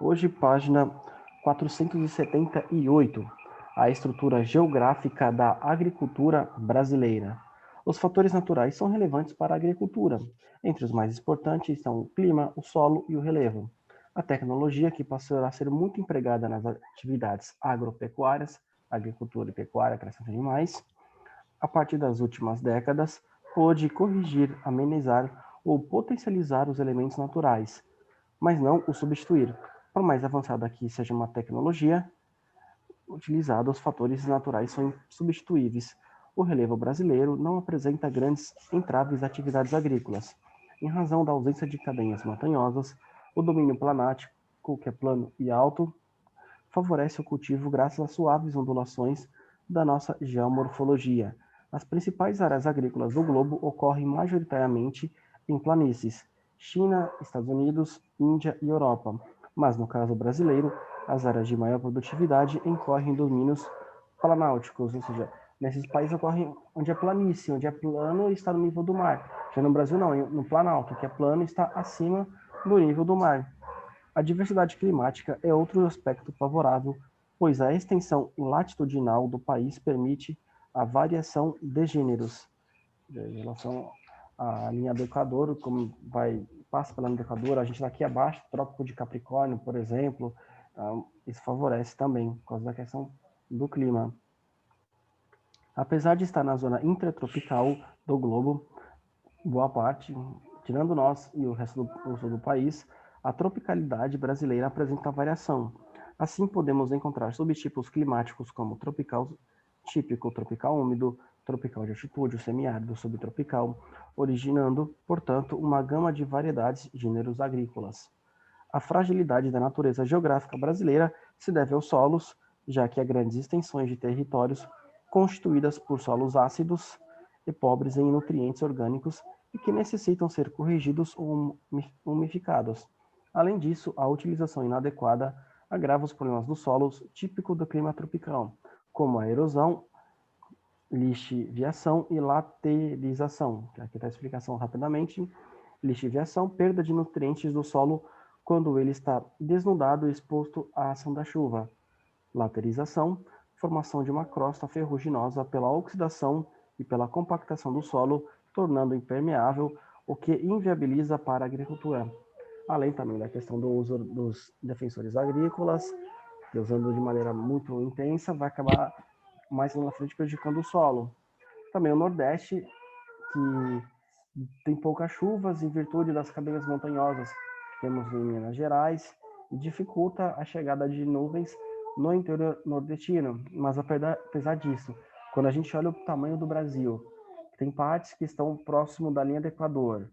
Hoje, página 478, a estrutura geográfica da agricultura brasileira. Os fatores naturais são relevantes para a agricultura. Entre os mais importantes estão o clima, o solo e o relevo. A tecnologia, que passou a ser muito empregada nas atividades agropecuárias, agricultura e pecuária, criação de animais, a partir das últimas décadas, pôde corrigir, amenizar ou potencializar os elementos naturais, mas não o substituir. Por mais avançada que seja uma tecnologia utilizada, os fatores naturais são insubstituíveis. O relevo brasileiro não apresenta grandes entraves às atividades agrícolas. Em razão da ausência de cadeias montanhosas, o domínio planático, que é plano e alto, favorece o cultivo graças às suaves ondulações da nossa geomorfologia. As principais áreas agrícolas do globo ocorrem majoritariamente em planícies: China, Estados Unidos, Índia e Europa. Mas no caso brasileiro, as áreas de maior produtividade incorrem em domínios planálticos, ou seja, nesses países ocorrem onde é planície, onde é plano e está no nível do mar. Já no Brasil não, no Planalto, que é plano e está acima do nível do mar. A diversidade climática é outro aspecto favorável, pois a extensão latitudinal do país permite a variação de gêneros. Em relação à linha do Equador, como passa pela linha do Equador, a gente está aqui abaixo, Trópico de Capricórnio, por exemplo, isso favorece também, por causa da questão do clima. Apesar de estar na zona intertropical do globo, boa parte, tirando nós e o resto do país, a tropicalidade brasileira apresenta variação. Assim, podemos encontrar subtipos climáticos como tropical típico, tropical úmido, tropical de altitude, semiárido, subtropical, originando, portanto, uma gama de variedades de gêneros agrícolas. A fragilidade da natureza geográfica brasileira se deve aos solos, já que há grandes extensões de territórios constituídas por solos ácidos e pobres em nutrientes orgânicos e que necessitam ser corrigidos ou umificados. Além disso, a utilização inadequada agrava os problemas dos solos típico do clima tropical, como a erosão, lixiviação e laterização. Aqui está a explicação rapidamente. Lixiviação, perda de nutrientes do solo quando ele está desnudado e exposto à ação da chuva. Laterização, formação de uma crosta ferruginosa pela oxidação e pela compactação do solo, tornando impermeável, o que inviabiliza para a agricultura. Além também da questão do uso dos defensores agrícolas, que usando de maneira muito intensa, vai acabar mais lá na frente prejudicando o solo. Também o Nordeste, que tem poucas chuvas em virtude das cadeias montanhosas que temos em Minas Gerais, e dificulta a chegada de nuvens no interior nordestino. Mas apesar disso, quando a gente olha o tamanho do Brasil, tem partes que estão próximo da linha do Equador,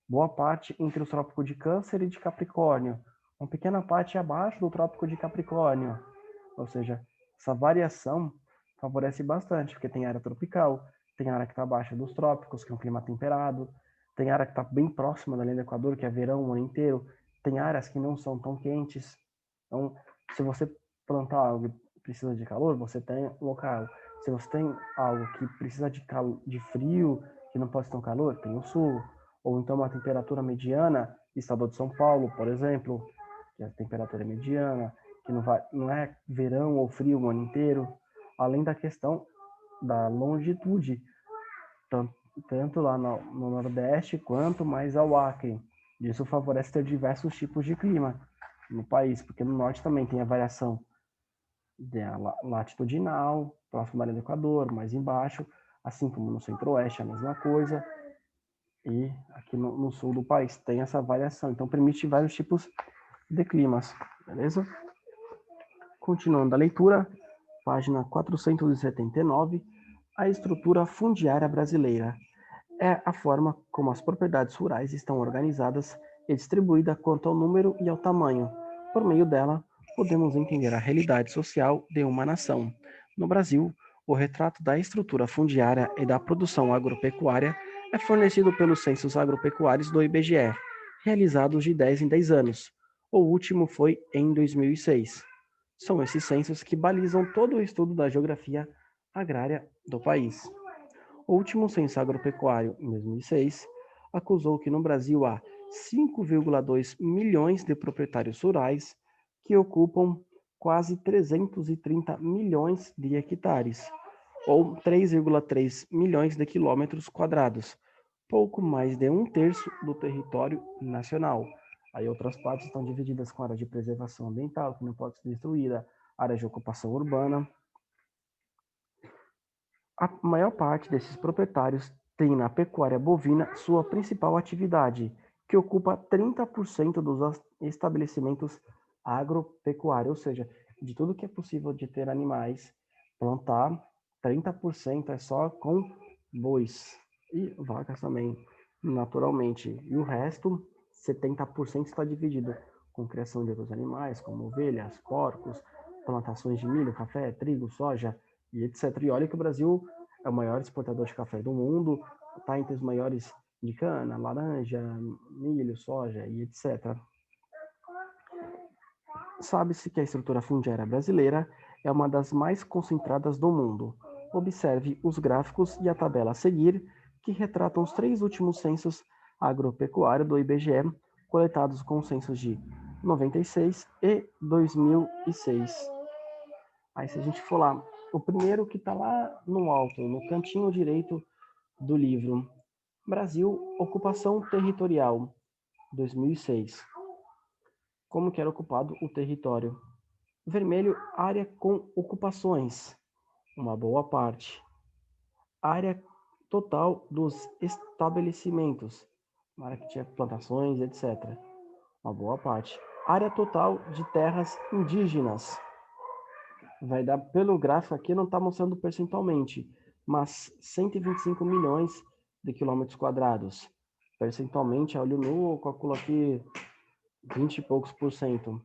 boa parte entre o Trópico de Câncer e de Capricórnio, uma pequena parte abaixo do Trópico de Capricórnio. Ou seja, essa variação favorece bastante, porque tem área tropical, tem área que está abaixo dos trópicos, que é um clima temperado, tem área que está bem próxima da linha do Equador, que é verão o ano inteiro, tem áreas que não são tão quentes. Então, se você plantar algo que precisa de calor, você tem local. Se você tem algo que precisa de frio, que não pode ser tão calor, tem o sul. Ou então uma temperatura mediana, estado de São Paulo, por exemplo, que a temperatura é mediana, que não é verão ou frio o ano inteiro, além da questão da longitude, tanto lá no Nordeste quanto mais ao Acre. Isso favorece ter diversos tipos de clima no país, porque no Norte também tem a variação latitudinal, próximo da linha do Equador, mais embaixo, assim como no Centro-Oeste a mesma coisa, e aqui no sul do país tem essa variação, então permite vários tipos de climas, beleza? Continuando a leitura, página 479, a estrutura fundiária brasileira é a forma como as propriedades rurais estão organizadas e distribuídas quanto ao número e ao tamanho. Por meio dela, podemos entender a realidade social de uma nação. No Brasil, o retrato da estrutura fundiária e da produção agropecuária é fornecido pelos censos agropecuários do IBGE, realizados de 10 em 10 anos. O último foi em 2006. São esses censos que balizam todo o estudo da geografia agrária do país. O último censo agropecuário, em 2006, acusou que no Brasil há 5,2 milhões de proprietários rurais, que ocupam quase 330 milhões de hectares, ou 3,3 milhões de quilômetros quadrados, pouco mais de 1/3 do território nacional. Aí outras partes estão divididas com área de preservação ambiental, que não pode ser destruída, área de ocupação urbana. A maior parte desses proprietários tem na pecuária bovina sua principal atividade, que ocupa 30% dos estabelecimentos agropecuários, ou seja, de tudo que é possível de ter animais, plantar, 30% é só com bois e vacas também, naturalmente. E o resto, 70% está dividido com criação de outros animais, como ovelhas, porcos, plantações de milho, café, trigo, soja, e etc. E olha que o Brasil é o maior exportador de café do mundo, está entre os maiores de cana, laranja, milho, soja e etc. Sabe-se que a estrutura fundiária brasileira é uma das mais concentradas do mundo. Observe os gráficos e a tabela a seguir, que retratam os 3 últimos censos agropecuários do IBGE, coletados com os censos de 96 e 2006. Aí, se a gente for lá, o primeiro que está lá no alto, no cantinho direito do livro, Brasil, ocupação territorial, 2006. Como que era ocupado o território? Vermelho, área com ocupações, uma boa parte. Área total dos estabelecimentos, uma área que tinha plantações, etc. Uma boa parte. Área total de terras indígenas. Vai dar, pelo gráfico aqui, não está mostrando percentualmente, mas 125 milhões de quilômetros quadrados. Percentualmente, a olho nu, eu calculo aqui 20 e poucos por cento.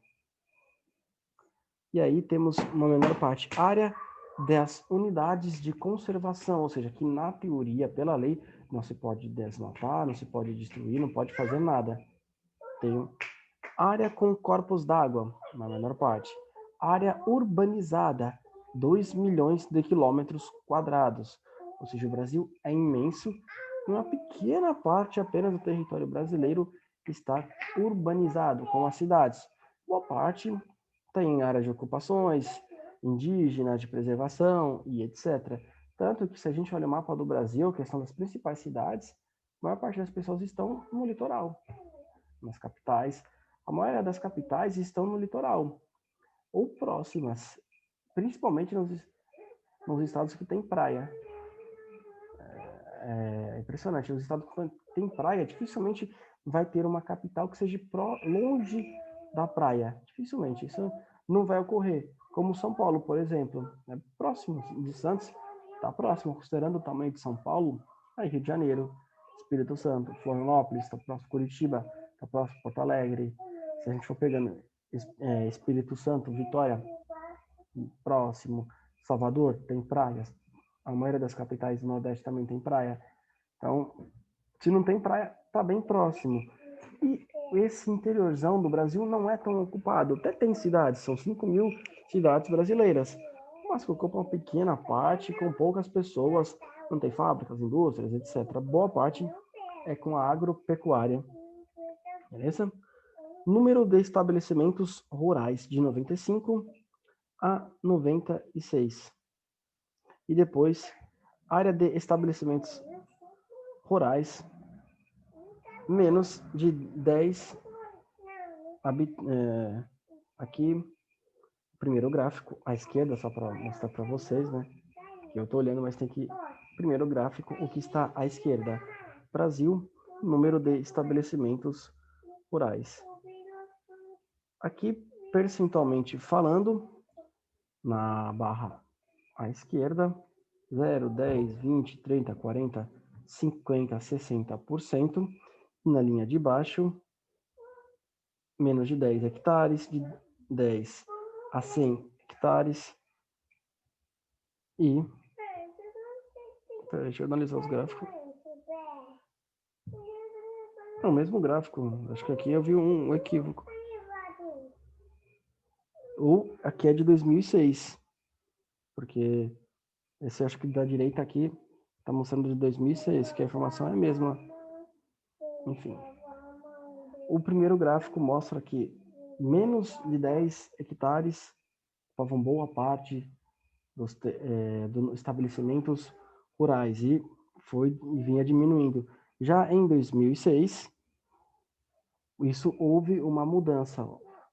E aí temos uma menor parte, área das unidades de conservação, ou seja, que na teoria, pela lei, não se pode desmatar, não se pode destruir, não pode fazer nada. Tem área com corpos d'água, na menor parte. Área urbanizada, 2 milhões de quilômetros quadrados. Ou seja, o Brasil é imenso, e uma pequena parte apenas do território brasileiro está urbanizado, com as cidades. Boa parte tem áreas de ocupações, indígenas, de preservação e etc. Tanto que, se a gente olha o mapa do Brasil, a questão das principais cidades, a maior parte das pessoas estão no litoral, nas capitais. A maioria das capitais estão no litoral, ou próximas, principalmente nos estados que têm praia. É impressionante, os estados que têm praia, dificilmente vai ter uma capital que seja longe da praia. Dificilmente, isso não vai ocorrer. Como São Paulo, por exemplo, é próximo de Santos, está próximo, considerando o tamanho de São Paulo, aí Rio de Janeiro, Espírito Santo, Florianópolis, está próximo Curitiba, está próximo Porto Alegre. Se a gente for pegando Espírito Santo, Vitória, próximo, Salvador, tem praias. A maioria das capitais do Nordeste também tem praia. Então, se não tem praia, está bem próximo. E esse interiorzão do Brasil não é tão ocupado. Até tem cidades, são 5 mil cidades brasileiras, mas que ocupam uma pequena parte, com poucas pessoas, não tem fábricas, indústrias, etc. Boa parte é com a agropecuária. Beleza? Número de estabelecimentos rurais de 95 a 96. E depois, área de estabelecimentos rurais menos de 10 aqui, primeiro gráfico, à esquerda, só para mostrar para vocês, né? Que eu estou olhando, mas tem que... Primeiro gráfico, o que está à esquerda. Brasil, número de estabelecimentos rurais. Aqui, percentualmente falando, na barra à esquerda, 0, 10, 20, 30, 40, 50, 60%. Na linha de baixo, menos de 10 hectares, de 10 a 100 hectares. E... Peraí, deixa eu analisar os gráficos. É o mesmo gráfico. Acho que aqui eu vi um equívoco. Ou aqui é de 2006. Porque esse acho que da direita aqui está mostrando de 2006, que a informação é a mesma. Enfim. O primeiro gráfico mostra que menos de 10 hectares ocupavam boa parte dos estabelecimentos rurais e vinha diminuindo. Já em 2006, isso houve uma mudança.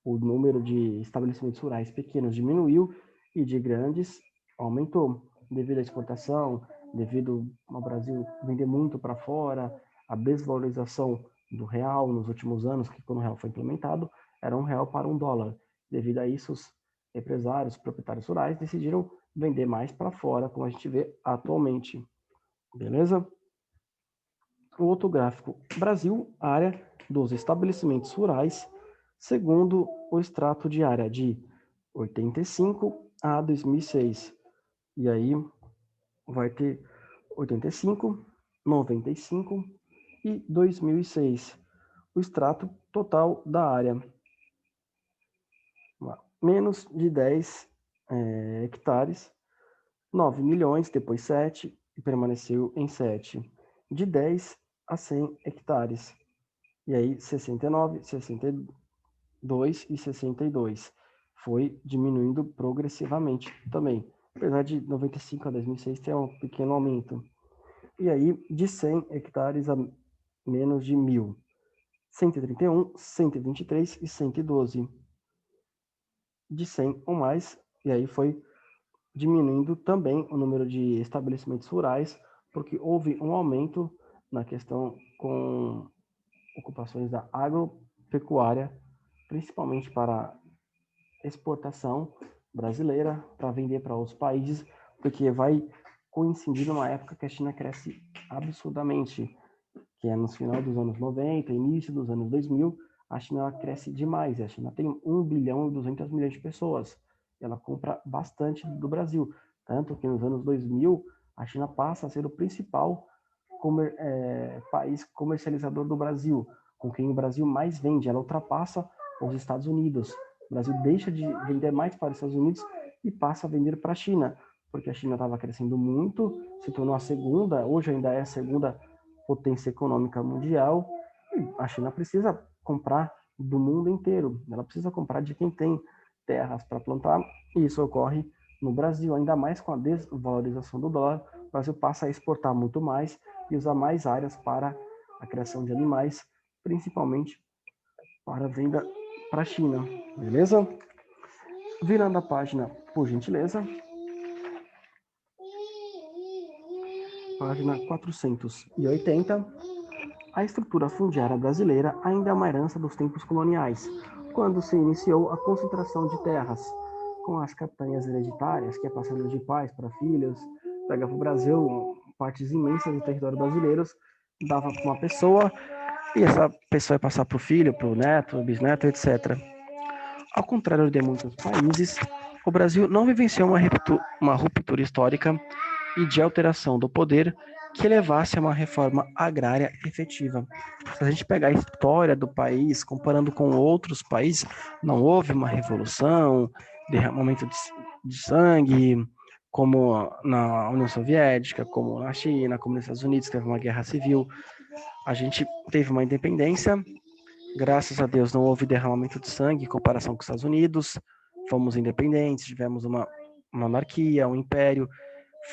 O número de estabelecimentos rurais pequenos diminuiu e de grandes aumentou, devido à exportação, devido ao Brasil vender muito para fora, a desvalorização do real nos últimos anos, que quando o real foi implementado, era R$ 1 para $1. Devido a isso, os empresários, proprietários rurais decidiram vender mais para fora, como a gente vê atualmente. Beleza? O outro gráfico, Brasil, área dos estabelecimentos rurais, segundo o extrato de área de 85 a 2006. E aí vai ter 85, 95 e 2006. O extrato total da área. Menos de 10 hectares, 9 milhões, depois 7, e permaneceu em 7. De 10 a 100 hectares. E aí 69, 62 e 62. Foi diminuindo progressivamente também. Apesar de 95 a 2006 ter um pequeno aumento. E aí de 100 hectares a menos de 1.000. 131, 123 e 112. De 100 ou mais, e aí foi diminuindo também o número de estabelecimentos rurais, porque houve um aumento na questão com ocupações da agropecuária, principalmente para exportação brasileira, para vender para outros países, porque vai coincidir numa época que a China cresce absurdamente, que é no final dos anos 90, início dos anos 2000, a China cresce demais. A China tem 1 bilhão e 200 milhões de pessoas. Ela compra bastante do Brasil. Tanto que nos anos 2000, a China passa a ser o principal país comercializador do Brasil, com quem o Brasil mais vende. Ela ultrapassa os Estados Unidos. O Brasil deixa de vender mais para os Estados Unidos e passa a vender para a China, porque a China estava crescendo muito, se tornou a segunda, hoje ainda é a segunda potência econômica mundial, e a China precisa comprar do mundo inteiro. Ela precisa comprar de quem tem terras para plantar, e isso ocorre no Brasil, ainda mais com a desvalorização do dólar. O Brasil passa a exportar muito mais e usar mais áreas para a criação de animais, principalmente para a venda para a China. Beleza? Virando a página, por gentileza. Página 480. A estrutura fundiária brasileira ainda é uma herança dos tempos coloniais, quando se iniciou a concentração de terras, com as capitanias hereditárias, que é passando de pais para filhos, pegava o Brasil, partes imensas do território brasileiro, dava para uma pessoa, e essa pessoa ia passar para o filho, para o neto, bisneto, etc. Ao contrário de muitos países, o Brasil não vivenciou uma ruptura histórica e de alteração do poder que levasse a uma reforma agrária efetiva. Se a gente pegar a história do país, comparando com outros países, não houve uma revolução, derramamento de sangue, como na União Soviética, como na China, como nos Estados Unidos, que teve uma guerra civil. A gente teve uma independência, graças a Deus não houve derramamento de sangue em comparação com os Estados Unidos, fomos independentes, tivemos uma monarquia, um império,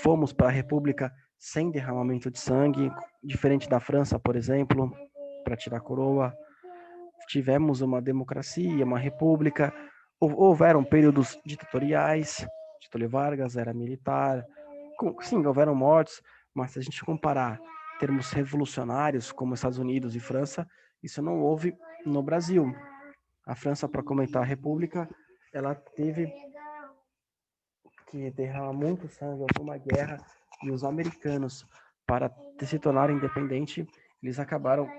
fomos para a república sem derramamento de sangue, diferente da França, por exemplo, para tirar a coroa. Tivemos uma democracia, uma república, houveram períodos ditatoriais, Getúlio Vargas era militar, sim, houveram mortes, mas se a gente comparar termos revolucionários como Estados Unidos e França, isso não houve no Brasil. A França, para comentar a república, ela teve que derramar muito sangue, houve uma guerra, e os americanos, para se tornarem independentes, eles acabaram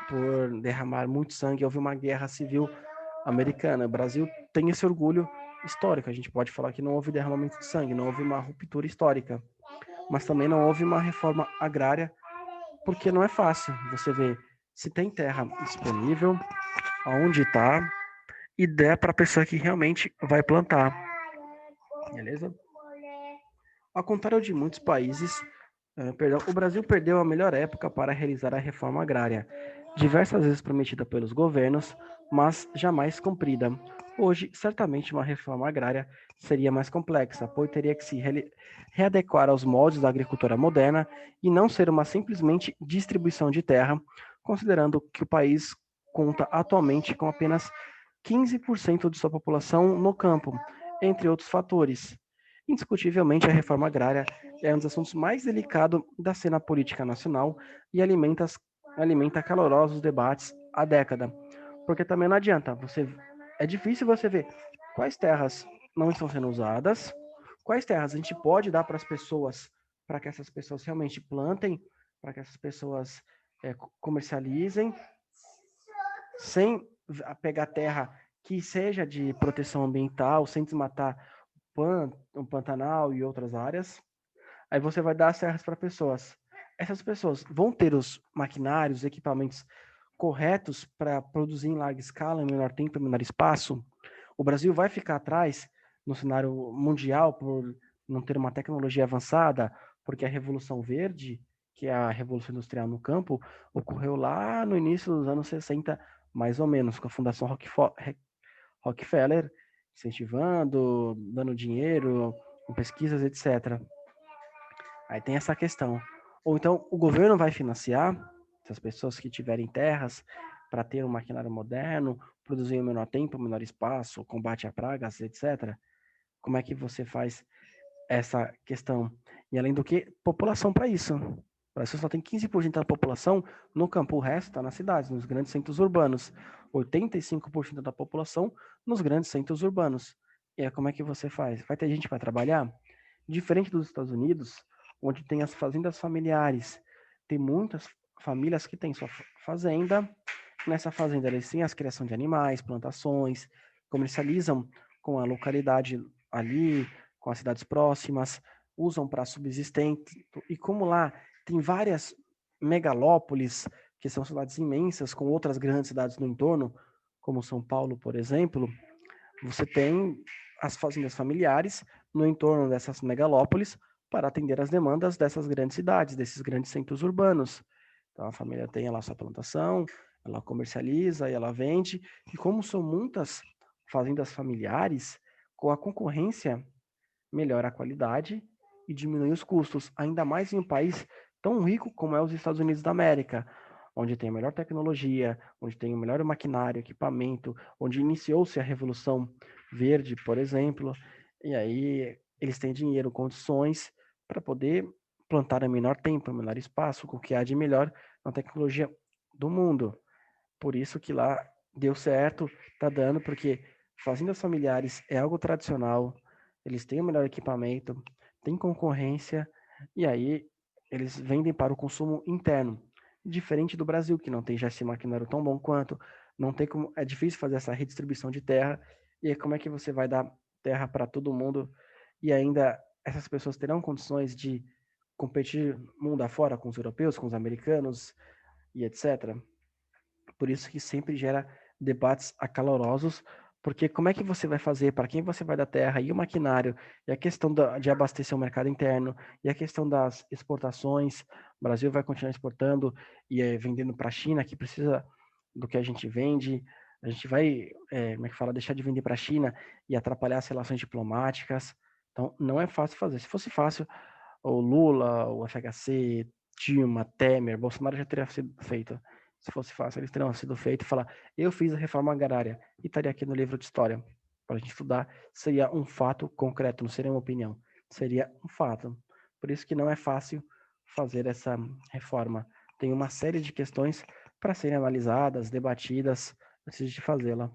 por derramar muito sangue, houve uma guerra civil americana. O Brasil tem esse orgulho histórico, a gente pode falar que não houve derramamento de sangue, não houve uma ruptura histórica, mas também não houve uma reforma agrária, porque não é fácil. Você vê, se tem terra disponível, aonde está, e der para a pessoa que realmente vai plantar. Beleza? Ao contrário de muitos países, o Brasil perdeu a melhor época para realizar a reforma agrária. diversas vezes prometida pelos governos, mas jamais cumprida. Hoje, certamente uma reforma agrária seria mais complexa, pois teria que se readequar aos moldes da agricultura moderna e não ser uma simplesmente distribuição de terra, considerando que o país conta atualmente com apenas 15% de sua população no campo, entre outros fatores. Indiscutivelmente, a reforma agrária é um dos assuntos mais delicados da cena política nacional e alimenta calorosos debates há década. Porque também não adianta, é difícil você ver quais terras não estão sendo usadas, quais terras a gente pode dar para as pessoas, para que essas pessoas realmente plantem, para que essas pessoas comercializem, sem pegar terra que seja de proteção ambiental, sem desmatar o Pantanal e outras áreas. Aí você vai dar as terras para pessoas. Essas pessoas vão ter os maquinários, equipamentos corretos para produzir em larga escala, em menor tempo, em menor espaço. O Brasil vai ficar atrás no cenário mundial por não ter uma tecnologia avançada, porque a Revolução Verde, que é a Revolução Industrial no campo, ocorreu lá no início dos anos 60, mais ou menos, com a Fundação Rockefeller incentivando, dando dinheiro, com pesquisas, etc. Aí tem essa questão. Ou então o governo vai financiar essas pessoas que tiverem terras para ter um maquinário moderno, produzir em menor tempo, menor espaço, combate a pragas, etc. Como é que você faz essa questão? E além do que, população para isso. O Brasil só tem 15% da população no campo, o resto está nas cidades, nos grandes centros urbanos. 85% da população nos grandes centros urbanos. E aí, como é que você faz? Vai ter gente para trabalhar? Diferente dos Estados Unidos, onde tem as fazendas familiares. Tem muitas famílias que têm sua fazenda. Nessa fazenda eles têm as criação de animais, plantações, comercializam com a localidade ali, com as cidades próximas, usam para subsistente. E como lá tem várias megalópolis, que são cidades imensas, com outras grandes cidades no entorno, como São Paulo, por exemplo, você tem as fazendas familiares no entorno dessas megalópolis para atender as demandas dessas grandes cidades, desses grandes centros urbanos. Então, a família tem lá sua plantação, ela comercializa e ela vende. E como são muitas fazendas familiares, com a concorrência, melhora a qualidade e diminui os custos, ainda mais em um país tão rico como é os Estados Unidos da América, onde tem a melhor tecnologia, onde tem o melhor maquinário, equipamento, onde iniciou-se a Revolução Verde, por exemplo, e aí eles têm dinheiro, condições para poder plantar em menor tempo, em menor espaço, com o que há de melhor na tecnologia do mundo. Por isso que lá deu certo, tá dando, porque fazendas familiares é algo tradicional, eles têm o melhor equipamento, tem concorrência, e aí eles vendem para o consumo interno. Diferente do Brasil, que não tem já esse maquinário tão bom quanto, não tem como, é difícil fazer essa redistribuição de terra, e aí como é que você vai dar terra para todo mundo, e ainda essas pessoas terão condições de competir mundo afora com os europeus, com os americanos, e etc. Por isso que sempre gera debates acalorosos, porque como é que você vai fazer, para quem você vai dar terra e o maquinário, e a questão de abastecer o mercado interno, e a questão das exportações, o Brasil vai continuar exportando e vendendo para a China, que precisa do que a gente vende, a gente vai, como é que fala, deixar de vender para a China e atrapalhar as relações diplomáticas. Então, não é fácil fazer. Se fosse fácil, o Lula, o FHC, Dilma, Temer, Bolsonaro já teria sido feito. Se fosse fácil, eles teriam sido feitos e falar, eu fiz a reforma agrária e estaria aqui no livro de história para a gente estudar. Seria um fato concreto, não seria uma opinião. Seria um fato. Por isso que não é fácil fazer essa reforma. Tem uma série de questões para serem analisadas, debatidas antes de fazê-la.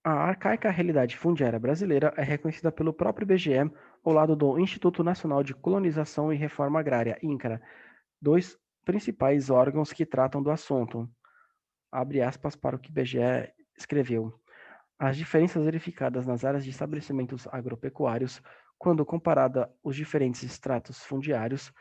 A arcaica realidade fundiária brasileira é reconhecida pelo próprio IBGE ao lado do Instituto Nacional de Colonização e Reforma Agrária, INCRA, dois principais órgãos que tratam do assunto. Abre aspas para o que o IBGE escreveu. As diferenças verificadas nas áreas de estabelecimentos agropecuários, quando comparada aos diferentes estratos fundiários,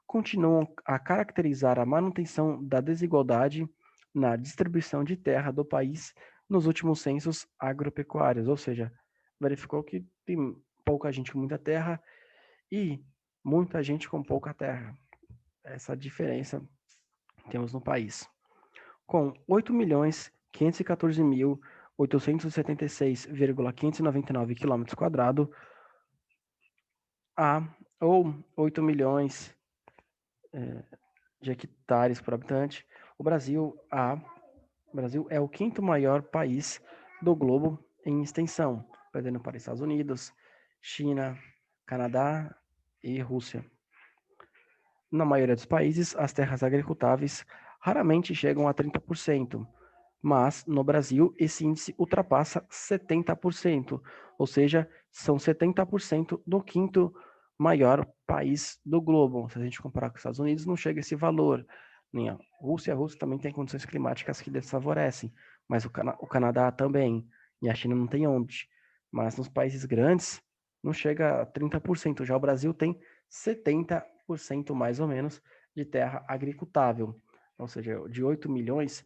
continuam a caracterizar a manutenção da desigualdade na distribuição de terra do país nos últimos censos agropecuários, ou seja, verificou que tem pouca gente com muita terra e muita gente com pouca terra. Essa diferença temos no país. Com 8.514.876,599 km², ou 8 milhões de hectares por habitante, o Brasil é o quinto maior país do globo em extensão, perdendo para Estados Unidos, China, Canadá e Rússia. Na maioria dos países, as terras agricultáveis raramente chegam a 30%, mas no Brasil esse índice ultrapassa 70%, ou seja, são 70% do quinto maior país do globo. Se a gente comparar com os Estados Unidos, não chega a esse valor. Nem a Rússia também tem condições climáticas que desfavorecem, mas o Canadá também, e a China não tem onde. Mas nos países grandes, não chega a 30%, já o Brasil tem 70% mais ou menos de terra agricultável, ou seja, de 8 milhões,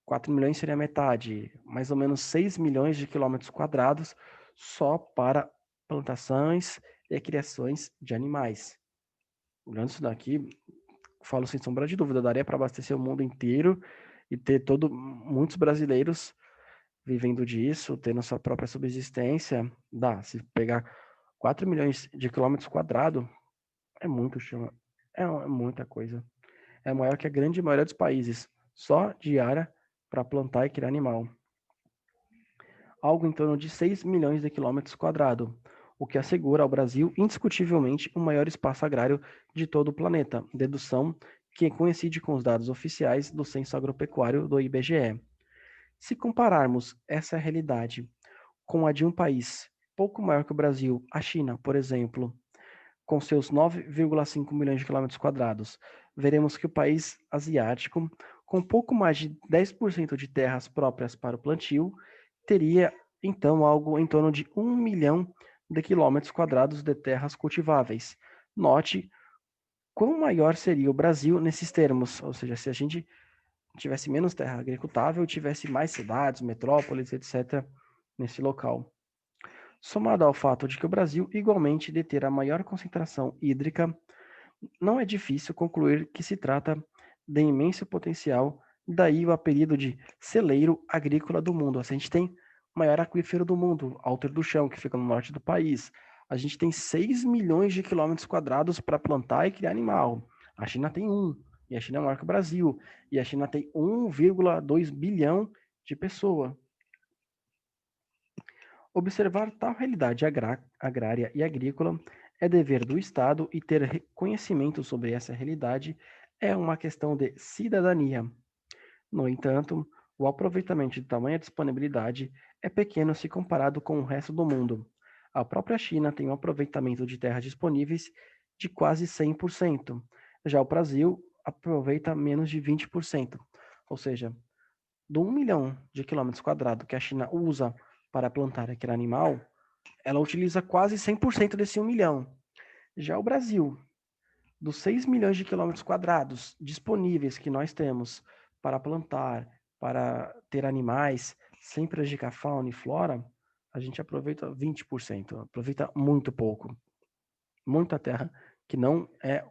4 milhões seria metade, mais ou menos 6 milhões de quilômetros quadrados só para plantações e criações de animais. Olhando isso daqui, falo sem sombra de dúvida, daria para abastecer o mundo inteiro e ter muitos brasileiros vivendo disso, tendo sua própria subsistência. Dá, se pegar 4 milhões de quilômetros quadrados, é muito chão, é muita coisa. É maior que a grande maioria dos países, só de área para plantar e criar animal. Algo em torno de 6 milhões de quilômetros quadrados, o que assegura ao Brasil indiscutivelmente o maior espaço agrário de todo o planeta, dedução que coincide com os dados oficiais do Censo Agropecuário do IBGE. Se compararmos essa realidade com a de um país pouco maior que o Brasil, a China, por exemplo, com seus 9,5 milhões de quilômetros quadrados, veremos que o país asiático, com pouco mais de 10% de terras próprias para o plantio, teria então algo em torno de 1 milhão de quilômetros quadrados de terras cultiváveis. Note quão maior seria o Brasil nesses termos, ou seja, se a gente tivesse menos terra agricultável, tivesse mais cidades, metrópoles, etc., nesse local. Somado ao fato de que o Brasil igualmente deter a maior concentração hídrica, não é difícil concluir que se trata de imenso potencial, daí o apelido de celeiro agrícola do mundo. A gente tem o maior aquífero do mundo, Alter do Chão, que fica no norte do país. A gente tem 6 milhões de quilômetros quadrados para plantar e criar animal. A China tem 1, e a China é maior que o Brasil. E a China tem 1,2 bilhão de pessoas. Observar tal realidade agrária e agrícola é dever do Estado e ter conhecimento sobre essa realidade é uma questão de cidadania. No entanto, o aproveitamento de tamanha disponibilidade é pequeno se comparado com o resto do mundo. A própria China tem um aproveitamento de terras disponíveis de quase 100%. Já o Brasil aproveita menos de 20%. Ou seja, do 1 milhão de quilômetros quadrados que a China usa para plantar aquele animal, ela utiliza quase 100% desse 1 milhão. Já o Brasil, dos 6 milhões de quilômetros quadrados disponíveis que nós temos para plantar, para ter animais, sem prejudicar fauna e flora, a gente aproveita 20%, aproveita muito pouco. Muita terra que não é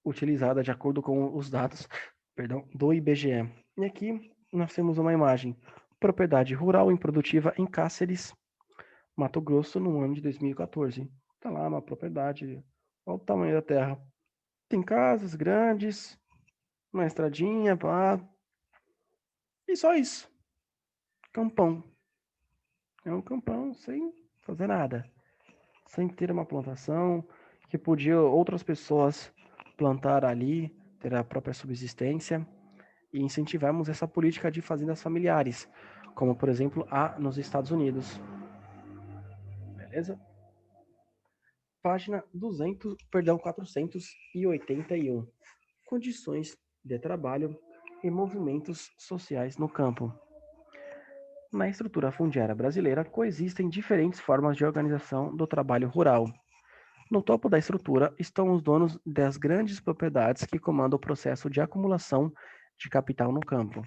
utilizada de acordo com os dados, do IBGE. E aqui nós temos uma imagem: propriedade rural improdutiva em Cáceres, Mato Grosso, no ano de 2014. Tá lá uma propriedade, olha o tamanho da terra. Tem casas grandes, uma estradinha, pá. E só isso. Campão. É um campão sem fazer nada. Sem ter uma plantação que podia outras pessoas plantar ali, ter a própria subsistência e incentivarmos essa política de fazendas familiares, como por exemplo há nos Estados Unidos. Beleza? Página 481. Condições de trabalho e movimentos sociais no campo. Na estrutura fundiária brasileira, coexistem diferentes formas de organização do trabalho rural. No topo da estrutura estão os donos das grandes propriedades que comandam o processo de acumulação de capital no campo.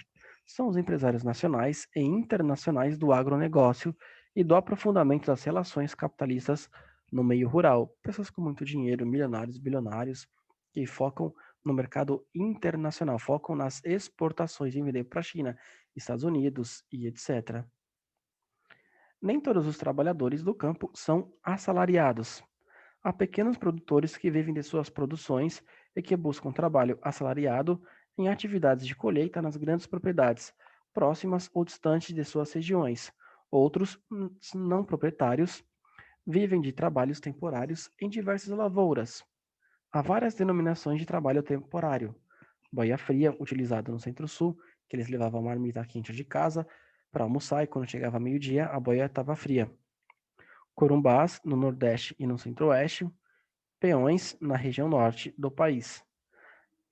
São os empresários nacionais e internacionais do agronegócio e do aprofundamento das relações capitalistas no meio rural. Pessoas com muito dinheiro, milionários, bilionários, que focam no mercado internacional, focam nas exportações em vender para a China, Estados Unidos e etc. Nem todos os trabalhadores do campo são assalariados. Há pequenos produtores que vivem de suas produções e que buscam trabalho assalariado em atividades de colheita nas grandes propriedades, próximas ou distantes de suas regiões. Outros, não proprietários, vivem de trabalhos temporários em diversas lavouras. Há várias denominações de trabalho temporário. Boia fria, utilizado no Centro-Sul, que eles levavam a marmita quente de casa para almoçar e quando chegava meio-dia a boia estava fria. Corumbás, no Nordeste e no Centro-Oeste, peões na região norte do país.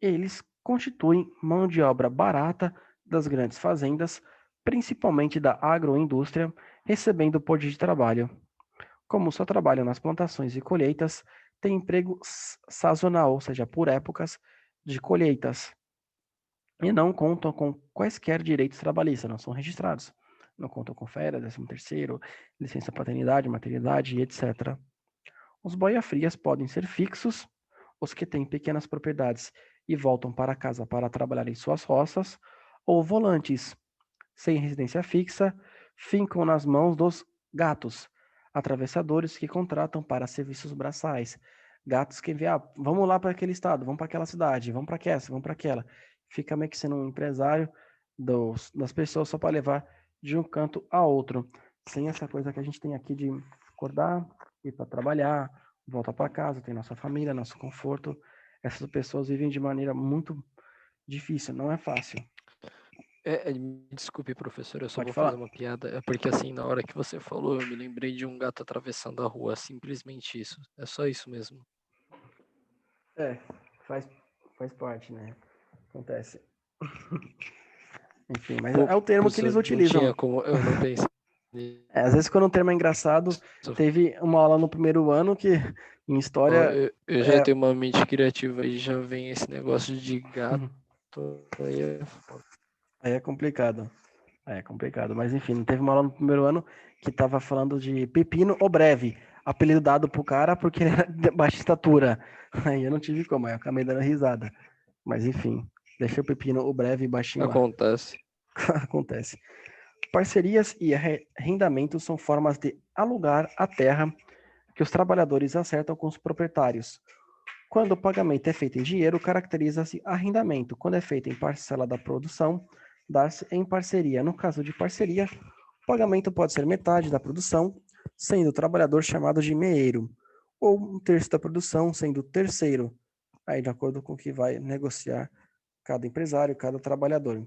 Eles constituem mão de obra barata das grandes fazendas, principalmente da agroindústria, recebendo por dia de trabalho. Como só trabalham nas plantações e colheitas, têm emprego sazonal, ou seja, por épocas de colheitas, e não contam com quaisquer direitos trabalhistas, não são registrados. Não contam com férias, 13º, licença paternidade, maternidade, etc. Os boia-frias podem ser fixos, os que têm pequenas propriedades e voltam para casa para trabalhar em suas roças, ou volantes, sem residência fixa, ficam nas mãos dos gatos, atravessadores que contratam para serviços braçais. Gatos que enviam, vamos lá para aquele estado, vamos para aquela cidade, vamos para essa, vamos para aquela. Fica meio que sendo um empresário das pessoas só para levar de um canto a outro, sem essa coisa que a gente tem aqui de acordar, ir para trabalhar, voltar para casa, tem nossa família, nosso conforto. Essas pessoas vivem de maneira muito difícil, não é fácil. Me desculpe, professor, eu só Pode vou falar. fazer uma piada. É porque, assim, na hora que você falou, eu me lembrei de um gato atravessando a rua. Simplesmente isso. É só isso mesmo. Faz parte, né? Acontece. Enfim, mas Pô, é o termo que professor, eles não tinha utilizam. como. Eu não pensei Às vezes, quando um termo é engraçado, nisso. teve uma aula no primeiro ano que, em Ó, história, eu já tenho uma mente criativa e já vem esse negócio de gato. Aí é foda. aí é complicado. É complicado. Mas, enfim, teve uma aula no primeiro ano que estava falando de Pepino o Breve, apelido dado pro cara porque ele era de baixa estatura. Aí eu não tive como, aí eu acabei dando risada. Mas, enfim, deixa o Pepino o Breve baixinho lá. Acontece. Acontece. Parcerias e arrendamentos são formas de alugar a terra que os trabalhadores acertam com os proprietários. Quando o pagamento é feito em dinheiro, caracteriza-se arrendamento. Quando é feito em parcela da produção, dá-se em parceria. No caso de parceria, o pagamento pode ser metade da produção, sendo o trabalhador chamado de meeiro, ou um terço da produção, sendo terceiro, aí de acordo com o que vai negociar cada empresário, cada trabalhador.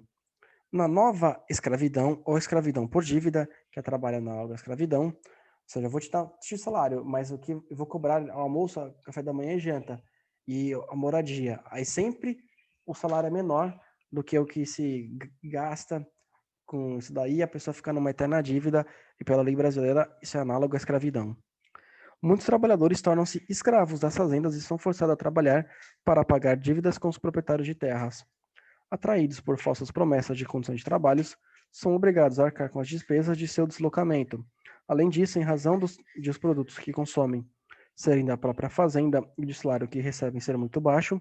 Na nova escravidão, ou escravidão por dívida, que é trabalho na nova escravidão, ou seja, eu vou te dar X salário, mas o que eu vou cobrar almoço, café da manhã e janta, e a moradia. Aí sempre o salário é menor do que o que se gasta com isso daí, a pessoa fica numa eterna dívida, e pela lei brasileira isso é análogo à escravidão. Muitos trabalhadores tornam-se escravos das fazendas e são forçados a trabalhar para pagar dívidas com os proprietários de terras. Atraídos por falsas promessas de condições de trabalho, são obrigados a arcar com as despesas de seu deslocamento. Além disso, em razão de os produtos que consomem serem da própria fazenda e de salário que recebem ser muito baixo,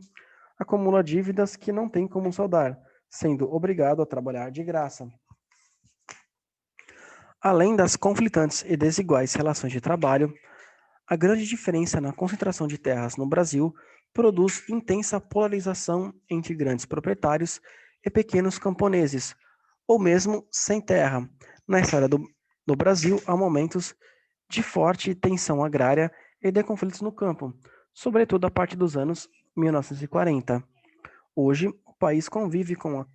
acumula dívidas que não tem como saldar, sendo obrigado a trabalhar de graça. Além das conflitantes e desiguais relações de trabalho, a grande diferença na concentração de terras no Brasil produz intensa polarização entre grandes proprietários e pequenos camponeses, ou mesmo sem terra. Na história do Brasil, há momentos de forte tensão agrária e de conflitos no campo, sobretudo a partir dos anos 1940. Hoje, o país convive com a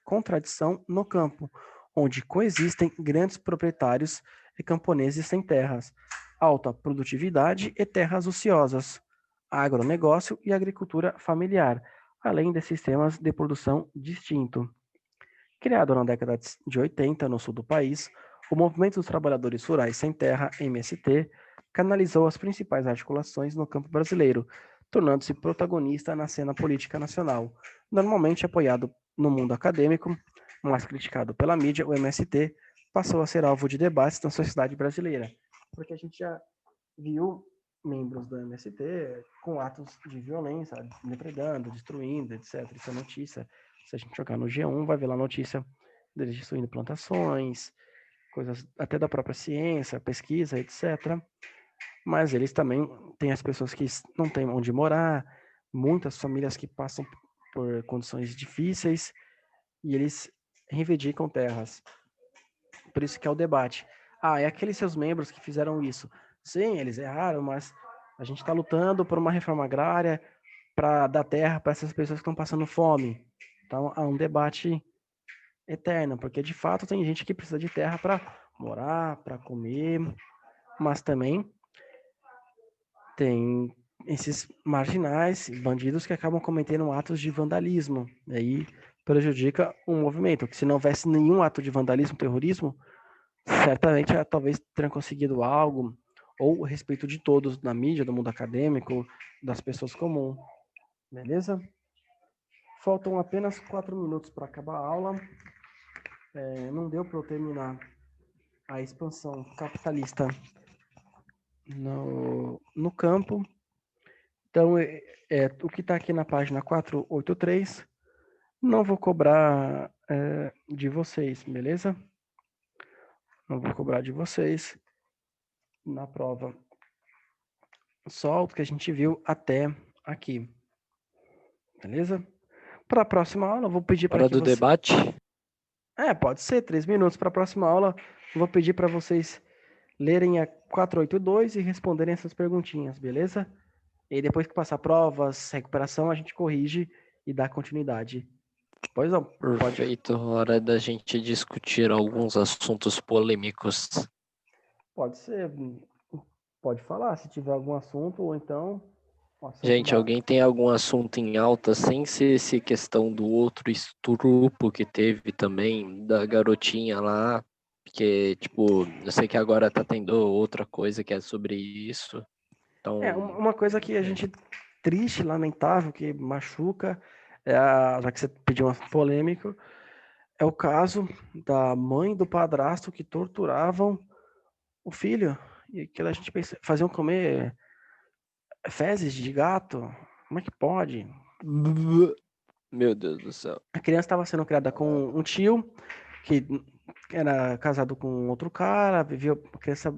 contradição no campo, onde coexistem grandes proprietários e camponeses sem terras, alta produtividade e terras ociosas, agronegócio e agricultura familiar, além de sistemas de produção distinto. Criado na década de 80 no sul do país, o Movimento dos Trabalhadores Rurais Sem Terra, MST, canalizou as principais articulações no campo brasileiro, tornando-se protagonista na cena política nacional. Normalmente apoiado no mundo acadêmico, mas criticado pela mídia, o MST passou a ser alvo de debates na sociedade brasileira, porque a gente já viu membros do MST com atos de violência, depredando, destruindo, etc. Isso é notícia. Se a gente jogar no G1, vai ver lá a notícia deles destruindo plantações, coisas até da própria ciência, pesquisa, etc. Mas eles também têm as pessoas que não têm onde morar, muitas famílias que passam por condições difíceis e eles reivindicam terras. Por isso que é o debate. Ah, é aqueles seus membros que fizeram isso. Sim, eles erraram, mas a gente está lutando por uma reforma agrária para dar terra para essas pessoas que estão passando fome. Então, há um debate eterno, porque de fato tem gente que precisa de terra para morar, para comer, mas também tem esses marginais, bandidos que acabam cometendo atos de vandalismo. E aí prejudica o movimento, que se não houvesse nenhum ato de vandalismo, terrorismo, certamente talvez tenham conseguido algo, ou o respeito de todos na mídia, do mundo acadêmico, das pessoas comuns. Beleza? Faltam apenas 4 minutos para acabar a aula. Não deu para eu terminar a expansão capitalista no campo. Então, o que está aqui na página 483, não vou cobrar de vocês, beleza? Não vou cobrar de vocês na prova. Só o que a gente viu até aqui. Beleza? Para a próxima aula, eu vou pedir para Hora que do você... debate? Pode ser, 3 minutos. Para a próxima aula, eu vou pedir para vocês lerem a 482 e responderem essas perguntinhas, beleza? E depois que passar provas, recuperação, a gente corrige e dá continuidade. Pois não, pode. Perfeito, hora da gente discutir alguns assuntos polêmicos. Pode ser. Pode falar se tiver algum assunto, ou então um assunto Gente, alguém tem algum assunto em alta, sem ser esse questão do outro estrupo que teve também, da garotinha lá, porque, tipo, eu sei que agora tá tendo outra coisa que é sobre isso, então... uma coisa que a gente triste, lamentável, que machuca, já que você pediu uma polêmica, é o caso da mãe e do padrasto que torturavam o filho e que a gente pensa, faziam comer fezes de gato. Como é que pode? Meu Deus do céu. A criança estava sendo criada com um tio que era casado com outro cara, vivia, a criança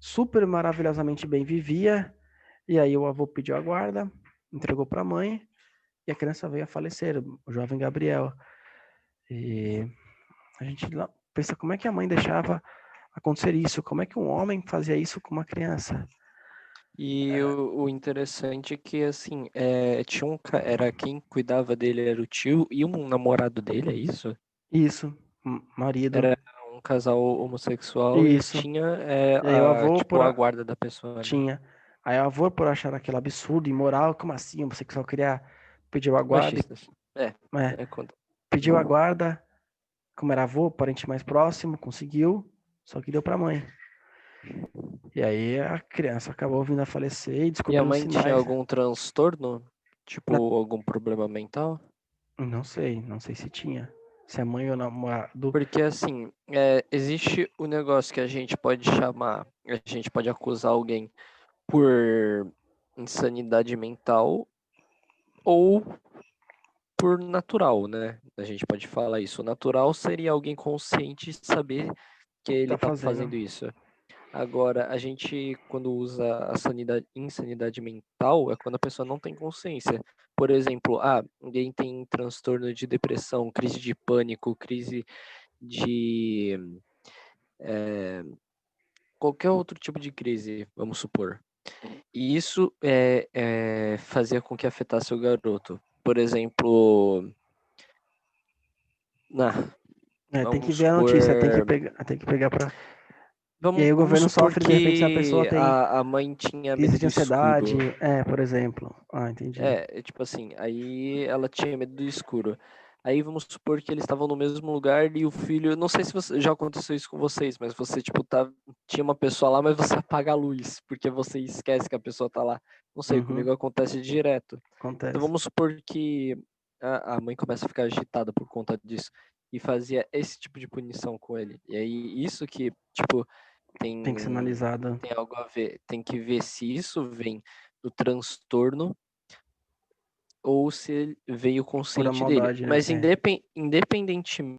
super maravilhosamente bem vivia, e aí o avô pediu a guarda, entregou para a mãe, e a criança veio a falecer, o jovem Gabriel. E a gente pensa como é que a mãe deixava acontecer isso, como é que um homem fazia isso com uma criança. E o interessante é que, assim, tinha era quem cuidava dele era o tio e um namorado dele, é isso? Isso, marido, Era um casal homossexual e isso. tinha E aí o avô tipo a guarda da pessoa, né? tinha. Aí o avô, por achar aquilo absurdo, imoral, como assim? O homossexual queria pediu a guarda, Machistas. é, Conta. pediu a guarda, como era avô, parente mais próximo, conseguiu, só que deu pra mãe. E aí a criança acabou vindo a falecer e E a descobriu os mãe tinha sinais. algum transtorno? Tipo, Na- algum problema mental? não sei se tinha. Se a mãe ou namorado. Porque, assim, existe o negócio que a gente pode chamar, a gente pode acusar alguém por insanidade mental ou por natural, né? A gente pode falar isso. O natural seria alguém consciente de saber que ele Tá tá fazendo. fazendo isso. Agora, a gente, quando usa a insanidade mental, é quando a pessoa não tem consciência. Por exemplo, alguém tem transtorno de depressão, crise de pânico, crise de qualquer outro tipo de crise, vamos supor. E isso fazia com que afetasse o garoto. Por exemplo, Tem que vamos ver a notícia, supor. tem que pegar pra. E aí Vamos, o vamos governo supor sofre, de repente, se a pessoa que tem a mãe tinha crise medo de do ansiedade, escuro. por exemplo. Entendi. Tipo assim, aí ela tinha medo do escuro. Aí vamos supor que eles estavam no mesmo lugar e o filho, não sei se já aconteceu isso com vocês, mas você tipo tinha uma pessoa lá, mas você apaga a luz, porque você esquece que a pessoa tá lá. Não sei, Uhum, comigo acontece direto. Então acontece. vamos supor que a mãe começa a ficar agitada por conta disso e fazia esse tipo de punição com ele. E aí isso que, tipo, tem, Tem que ser analisada. tem algo a ver. Tem que ver se isso vem do transtorno ou se veio Por a consciente dele. maldade, né? Mas independentemente